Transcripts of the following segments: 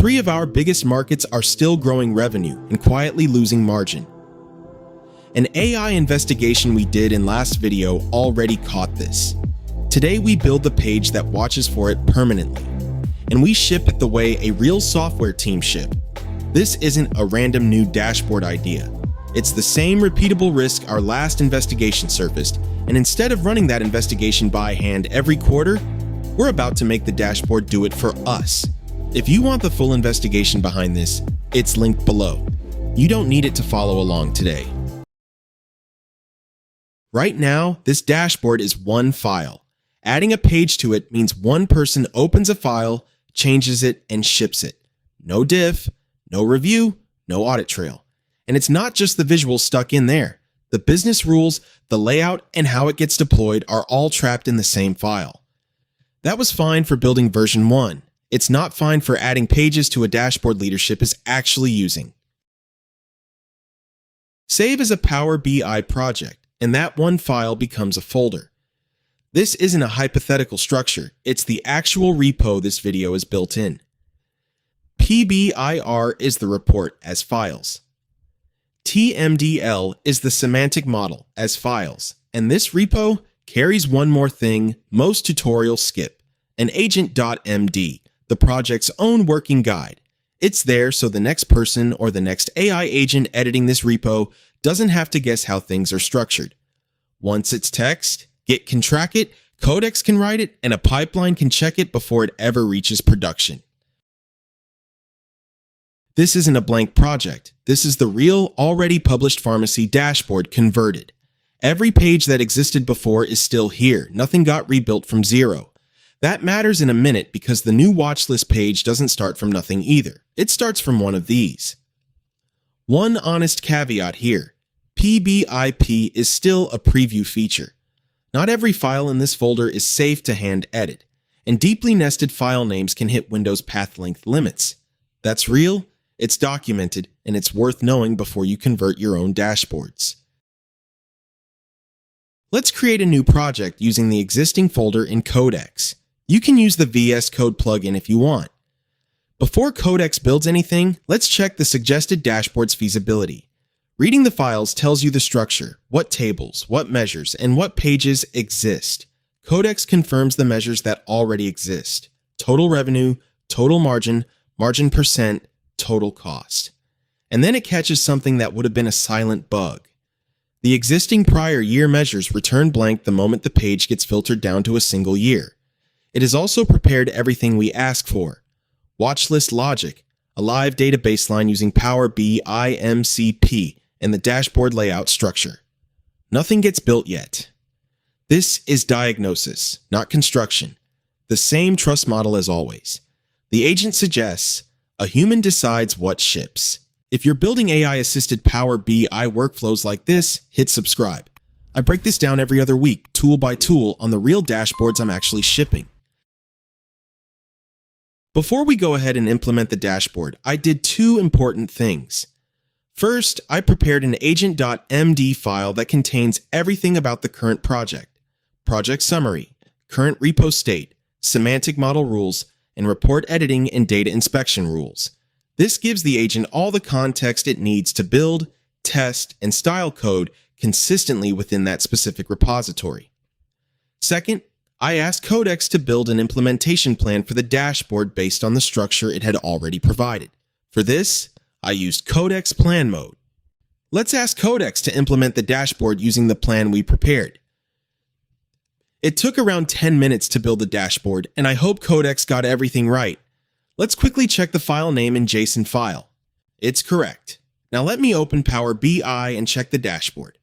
Three of our biggest markets are still growing revenue and quietly losing margin. An AI investigation we did in last video already caught this. Today we build the page that watches for it permanently, and we ship it the way a real software team ship. This isn't a random new dashboard idea. It's the same repeatable risk our last investigation surfaced, and instead of running that investigation by hand every quarter, we're about to make the dashboard do it for us. If you want the full investigation behind this, it's linked below. You don't need it to follow along today. Right now, this dashboard is one file. Adding a page to it means one person opens a file, changes it, and ships it. No diff, no review, no audit trail. And it's not just the visuals stuck in there. The business rules, the layout, and how it gets deployed are all trapped in the same file. That was fine for building version 1. It's not fine for adding pages to a dashboard leadership is actually using. Save as a Power BI project, and that one file becomes a folder. This isn't a hypothetical structure, it's the actual repo this video is built in. PBIR is the report as files. TMDL is the semantic model as files, and this repo carries one more thing most tutorials skip, an AGENT.md, the project's own working guide. It's there so the next person or the next AI agent editing this repo doesn't have to guess how things are structured. Once it's text, Git can track it, Codex can write it, and a pipeline can check it before it ever reaches production. This isn't a blank project. This is the real, already published pharmacy dashboard converted. Every page that existed before is still here. Nothing got rebuilt from zero. That matters in a minute because the new watchlist page doesn't start from nothing either. It starts from one of these. One honest caveat here. PBIP is still a preview feature. Not every file in this folder is safe to hand edit, and deeply nested file names can hit Windows path length limits. That's real. It's documented, and it's worth knowing before you convert your own dashboards. Let's create a new project using the existing folder in Codex. You can use the VS Code plugin if you want. Before Codex builds anything, let's check the suggested dashboard's feasibility. Reading the files tells you the structure, what tables, what measures, and what pages exist. Codex confirms the measures that already exist: total revenue, total margin, margin percent, total cost. And then it catches something that would have been a silent bug. The existing prior year measures return blank the moment the page gets filtered down to a single year. It has also prepared everything we ask for: watchlist logic, a live data baseline using Power BI MCP, and the dashboard layout structure. Nothing gets built yet. This is diagnosis, not construction. The same trust model as always. The agent suggests, a human decides what ships. If you're building AI-assisted Power BI workflows like this, hit subscribe. I break this down every other week, tool by tool, on the real dashboards I'm actually shipping. Before we go ahead and implement the dashboard, I did two important things. First, I prepared an AGENT.md file that contains everything about the current project: project summary, current repo state, semantic model rules, and report editing and data inspection rules. This gives the agent all the context it needs to build, test, and style code consistently within that specific repository. Second, I asked Codex to build an implementation plan for the dashboard based on the structure it had already provided. For this, I used Codex Plan Mode. Let's ask Codex to implement the dashboard using the plan we prepared. It took around 10 minutes to build the dashboard, and I hope Codex got everything right. Let's quickly check the file name in JSON file. It's correct. Now let me open Power BI and check the dashboard.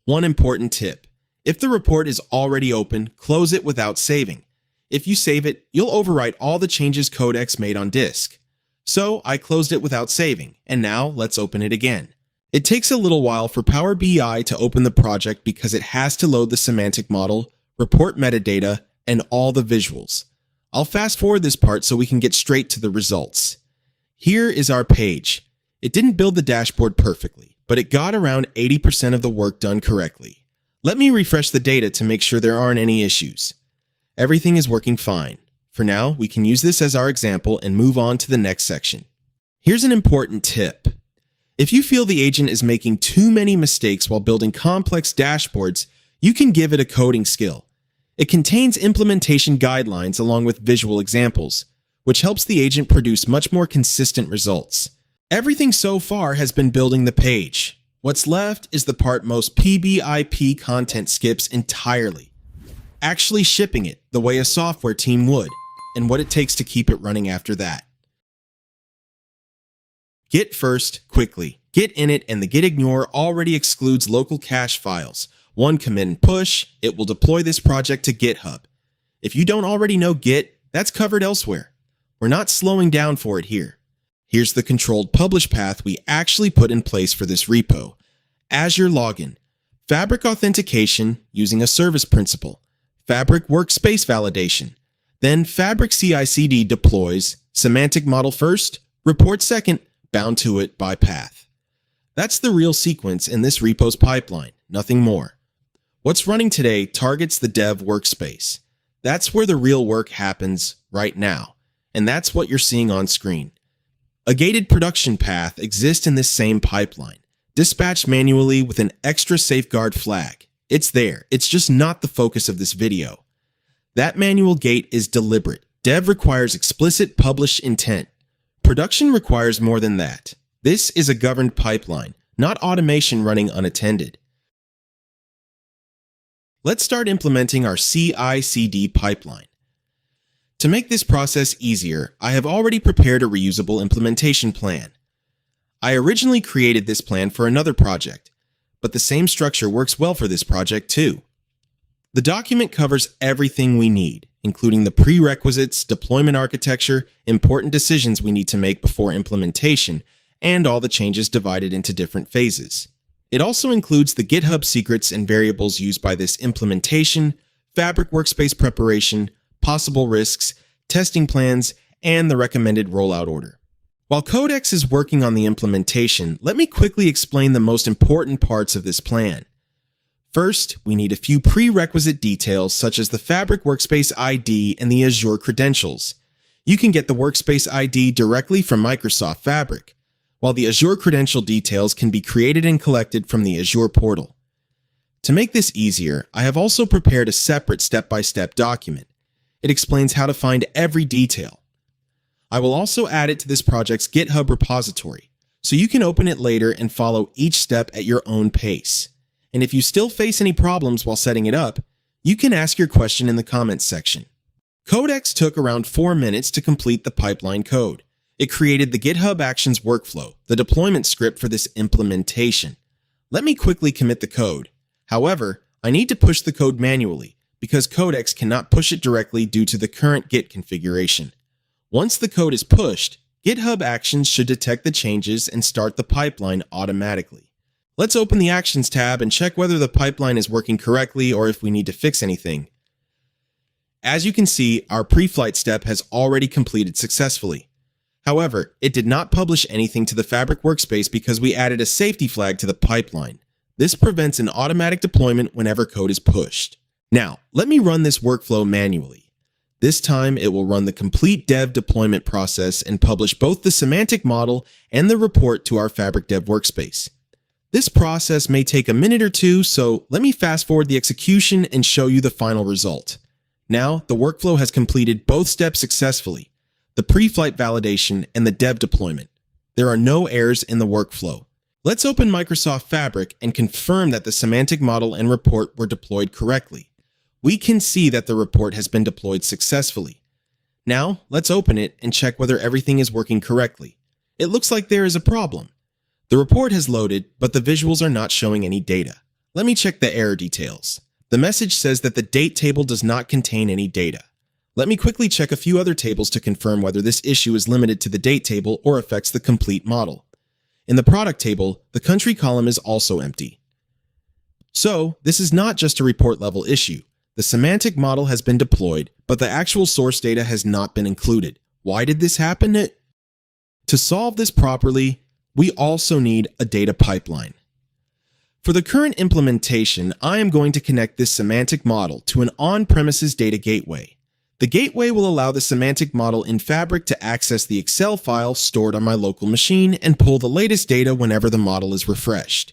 One important tip: if the report is already open, close it without saving. If you save it, you'll overwrite all the changes Codex made on disk. So I closed it without saving, and now let's open it again. It takes a little while for Power BI to open the project because it has to load the semantic model, report metadata, and all the visuals. I'll fast forward this part so we can get straight to the results. Here is our page. It didn't build the dashboard perfectly, but it got around 80% of the work done correctly. Let me refresh the data to make sure there aren't any issues. Everything is working fine. For now, we can use this as our example and move on to the next section. Here's an important tip. If you feel the agent is making too many mistakes while building complex dashboards, you can give it a coding skill. It contains implementation guidelines along with visual examples, which helps the agent produce much more consistent results. Everything so far has been building the page. What's left is the part most PBIP content skips entirely. Actually shipping it the way a software team would, and what it takes to keep it running after that. Git first, quickly. Git init and the git ignore already excludes local cache files. One commit and push, it will deploy this project to GitHub. If you don't already know Git, that's covered elsewhere. We're not slowing down for it here. Here's the controlled publish path we actually put in place for this repo. Azure login, Fabric authentication using a service principal, Fabric workspace validation, then fabric-cicd deploys, semantic model first, report second, bound to it by path. That's the real sequence in this repo's pipeline, nothing more. What's running today targets the dev workspace. That's where the real work happens right now, and that's what you're seeing on screen. A gated production path exists in this same pipeline, dispatched manually with an extra safeguard flag. It's there, it's just not the focus of this video. That manual gate is deliberate. Dev requires explicit publish intent. Production requires more than that. This is a governed pipeline, not automation running unattended. Let's start implementing our CI/CD pipeline. To make this process easier, I have already prepared a reusable implementation plan. I originally created this plan for another project, but the same structure works well for this project too. The document covers everything we need, including the prerequisites, deployment architecture, important decisions we need to make before implementation, and all the changes divided into different phases. It also includes the GitHub secrets and variables used by this implementation, Fabric workspace preparation, possible risks, testing plans, and the recommended rollout order. While Codex is working on the implementation, let me quickly explain the most important parts of this plan. First, we need a few prerequisite details such as the Fabric Workspace ID and the Azure credentials. You can get the Workspace ID directly from Microsoft Fabric, while the Azure credential details can be created and collected from the Azure portal. To make this easier, I have also prepared a separate step-by-step document. It explains how to find every detail. I will also add it to this project's GitHub repository, so you can open it later and follow each step at your own pace. And if you still face any problems while setting it up, you can ask your question in the comments section. Codex took around 4 minutes to complete the pipeline code. It created the GitHub Actions workflow, the deployment script for this implementation. Let me quickly commit the code. However, I need to push the code manually because Codex cannot push it directly due to the current Git configuration. Once the code is pushed, GitHub Actions should detect the changes and start the pipeline automatically. Let's open the Actions tab and check whether the pipeline is working correctly or if we need to fix anything. As you can see, our pre-flight step has already completed successfully. However, it did not publish anything to the Fabric workspace because we added a safety flag to the pipeline. This prevents an automatic deployment whenever code is pushed. Now, let me run this workflow manually. This time, it will run the complete dev deployment process and publish both the semantic model and the report to our Fabric dev workspace. This process may take a minute or two, so let me fast forward the execution and show you the final result. Now, the workflow has completed both steps successfully, the pre-flight validation and the dev deployment. There are no errors in the workflow. Let's open Microsoft Fabric and confirm that the semantic model and report were deployed correctly. We can see that the report has been deployed successfully. Now, let's open it and check whether everything is working correctly. It looks like there is a problem. The report has loaded, but the visuals are not showing any data. Let me check the error details. The message says that the date table does not contain any data. Let me quickly check a few other tables to confirm whether this issue is limited to the date table or affects the complete model. In the product table, the country column is also empty. So, this is not just a report level issue. The semantic model has been deployed, but the actual source data has not been included. Why did this happen? To solve this properly, we also need a data pipeline. For the current implementation, I am going to connect this semantic model to an on-premises data gateway. The The gateway will allow the semantic model in Fabric to access the Excel file stored on my local machine and pull the latest data whenever the model is refreshed.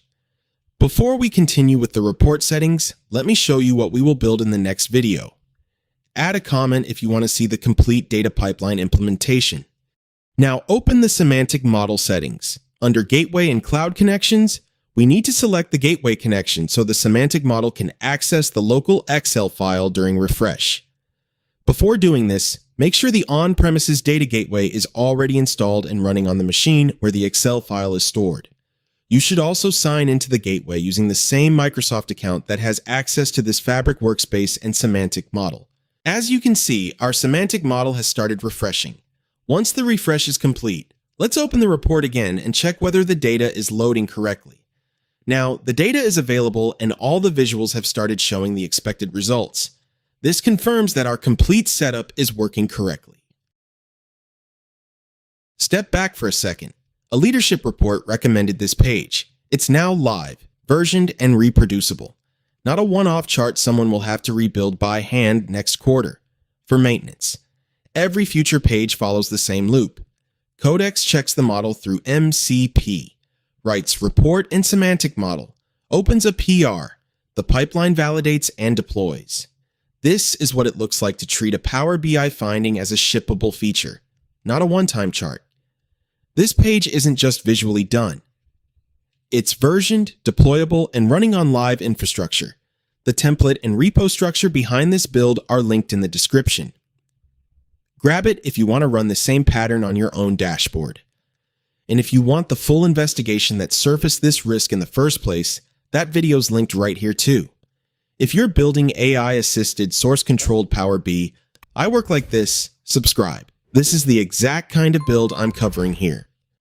Before we continue with the report settings, let me show you what we will build in the next video. Add a comment if you want to see the complete data pipeline implementation. Now open the semantic model settings. Under Gateway and Cloud Connections, we need to select the gateway connection so the semantic model can access the local Excel file during refresh. Before doing this, make sure the on-premises data gateway is already installed and running on the machine where the Excel file is stored. You should also sign into the gateway using the same Microsoft account that has access to this Fabric workspace and semantic model. As you can see, our semantic model has started refreshing. Once the refresh is complete, let's open the report again and check whether the data is loading correctly. Now, the data is available and all the visuals have started showing the expected results. This confirms that our complete setup is working correctly. Step back for a second. A leadership report recommended this page. It's now live, versioned, and reproducible. Not a one-off chart someone will have to rebuild by hand next quarter. For maintenance, every future page follows the same loop. Codex checks the model through MCP, writes report and semantic model, opens a PR, the pipeline validates and deploys. This is what it looks like to treat a Power BI finding as a shippable feature, not a one-time chart. This page isn't just visually done. It's versioned, deployable, and running on live infrastructure. The template and repo structure behind this build are linked in the description. Grab it if you want to run the same pattern on your own dashboard. And if you want the full investigation that surfaced this risk in the first place, that video's linked right here too. If you're building AI-assisted, source-controlled Power BI, I work like this, subscribe. This is the exact kind of build I'm covering here.